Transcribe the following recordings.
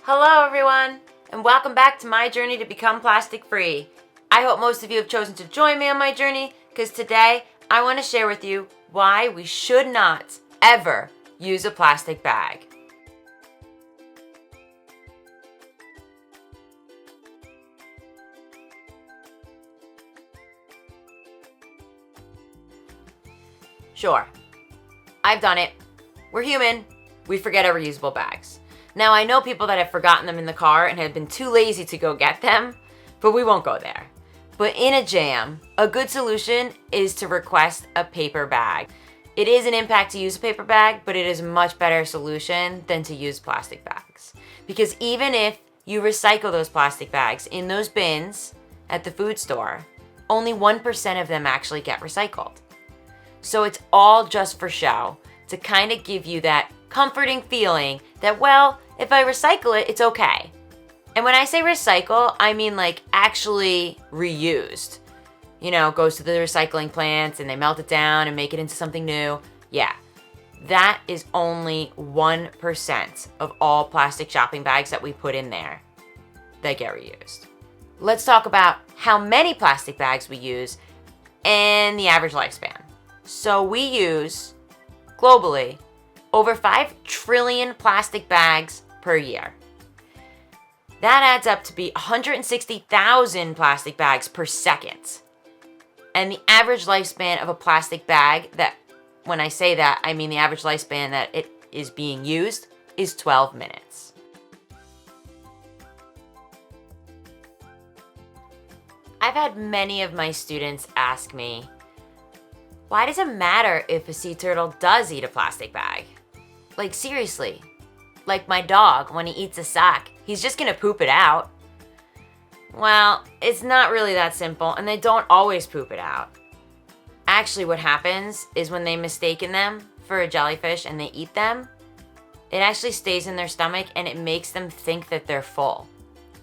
Hello everyone, and welcome back to my journey to become plastic free. I hope most of you have chosen to join me on my journey because today I want to share with you why we should not ever use a plastic bag. Sure, I've done it. We're human. We forget our reusable bags. Now, I know people that have forgotten them in the car and have been too lazy to go get them, but we won't go there. But in a jam, a good solution is to request a paper bag. It is an impact to use a paper bag, but it is a much better solution than to use plastic bags. Because even if you recycle those plastic bags in those bins at the food store, only 1% of them actually get recycled. So it's all just for show, to kind of give you that comforting feeling that, well, if I recycle it, it's okay. And when I say recycle, I mean like actually reused. You know, goes to the recycling plants and they melt it down and make it into something new. Yeah, that is only 1% of all plastic shopping bags that we put in there that get reused. Let's talk about how many plastic bags we use and the average lifespan. So we use, globally, over 5 trillion plastic bags per year. That adds up to be 160,000 plastic bags per second. And the average lifespan of a plastic bag, that, when I say that, I mean the average lifespan that it is being used, is 12 minutes. I've had many of my students ask me, why does it matter if a sea turtle does eat a plastic bag? Like seriously, like my dog, when he eats a sock, he's just gonna poop it out. Well, it's not really that simple, and they don't always poop it out. Actually, what happens is when they mistaken them for a jellyfish and they eat them, it actually stays in their stomach and it makes them think that they're full.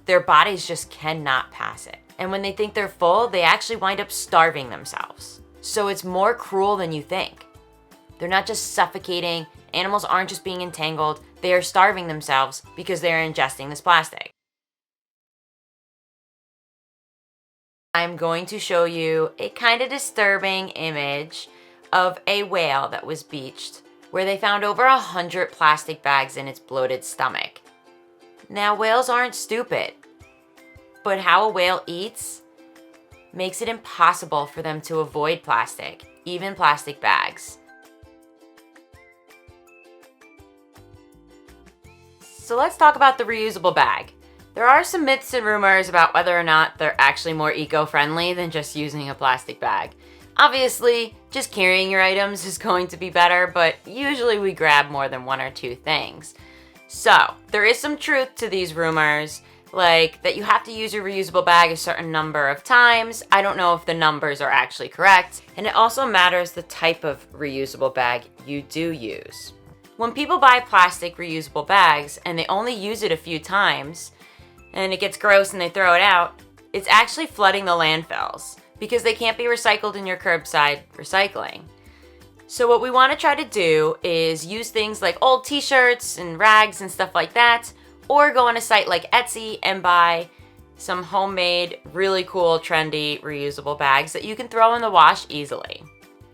Their bodies just cannot pass it. And when they think they're full, they actually wind up starving themselves. So it's more cruel than you think. They're not just suffocating. Animals aren't just being entangled. They are starving themselves because they are ingesting this plastic. I'm going to show you a kind of disturbing image of a whale that was beached where they found over 100 plastic bags in its bloated stomach. Now, whales aren't stupid, but how a whale eats makes it impossible for them to avoid plastic, even plastic bags. So let's talk about the reusable bag. There are some myths and rumors about whether or not they're actually more eco-friendly than just using a plastic bag. Obviously, just carrying your items is going to be better, but usually we grab more than 1 or 2 things. So, there is some truth to these rumors, like that you have to use your reusable bag a certain number of times. I don't know if the numbers are actually correct, and it also matters the type of reusable bag you do use. When people buy plastic reusable bags and they only use it a few times and it gets gross and they throw it out, it's actually flooding the landfills because they can't be recycled in your curbside recycling. So what we want to try to do is use things like old t-shirts and rags and stuff like that, or go on a site like Etsy and buy some homemade, really cool, trendy reusable bags that you can throw in the wash easily.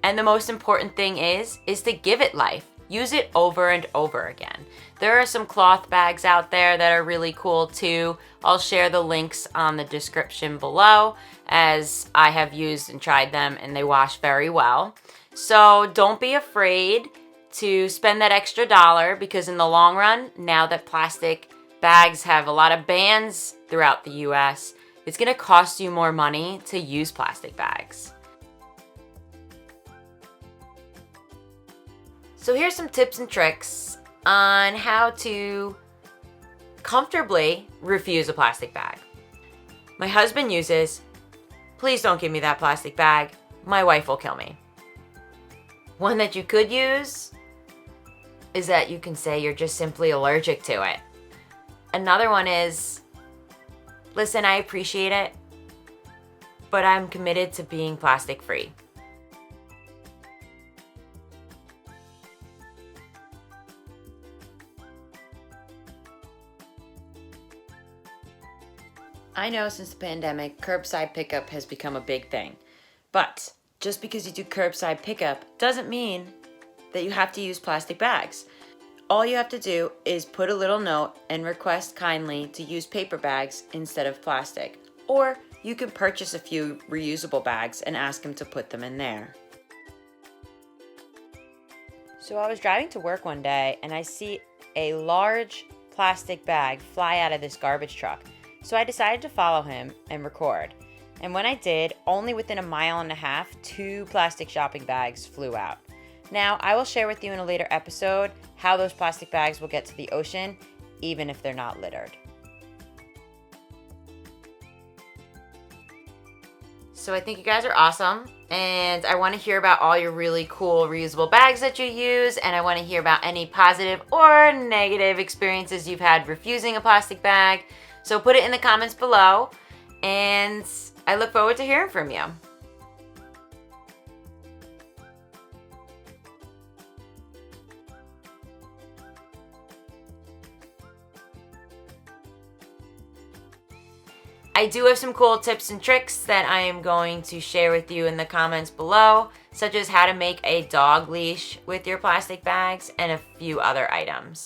And the most important thing is to give it life. Use it over and over again. There are some cloth bags out there that are really cool too. I'll share the links on the description below, as I have used and tried them and they wash very well. So don't be afraid to spend that extra $1, because in the long run, now that plastic bags have a lot of bans throughout the US, it's gonna cost you more money to use plastic bags. So here's some tips and tricks on how to comfortably refuse a plastic bag. My husband uses, please don't give me that plastic bag, my wife will kill me. One that you could use is that you can say you're just simply allergic to it. Another one is, listen, I appreciate it, but I'm committed to being plastic free. I know since the pandemic, curbside pickup has become a big thing. But just because you do curbside pickup doesn't mean that you have to use plastic bags. All you have to do is put a little note and request kindly to use paper bags instead of plastic. Or you can purchase a few reusable bags and ask them to put them in there. So I was driving to work one day and I see a large plastic bag fly out of this garbage truck. So I decided to follow him and record. And when I did, only within 1.5 miles, 2 plastic shopping bags flew out. Now, I will share with you in a later episode how those plastic bags will get to the ocean, even if they're not littered. So I think you guys are awesome, and I want to hear about all your really cool reusable bags that you use, and I want to hear about any positive or negative experiences you've had refusing a plastic bag. So put it in the comments below, and I look forward to hearing from you. I do have some cool tips and tricks that I am going to share with you in the comments below, such as how to make a dog leash with your plastic bags and a few other items.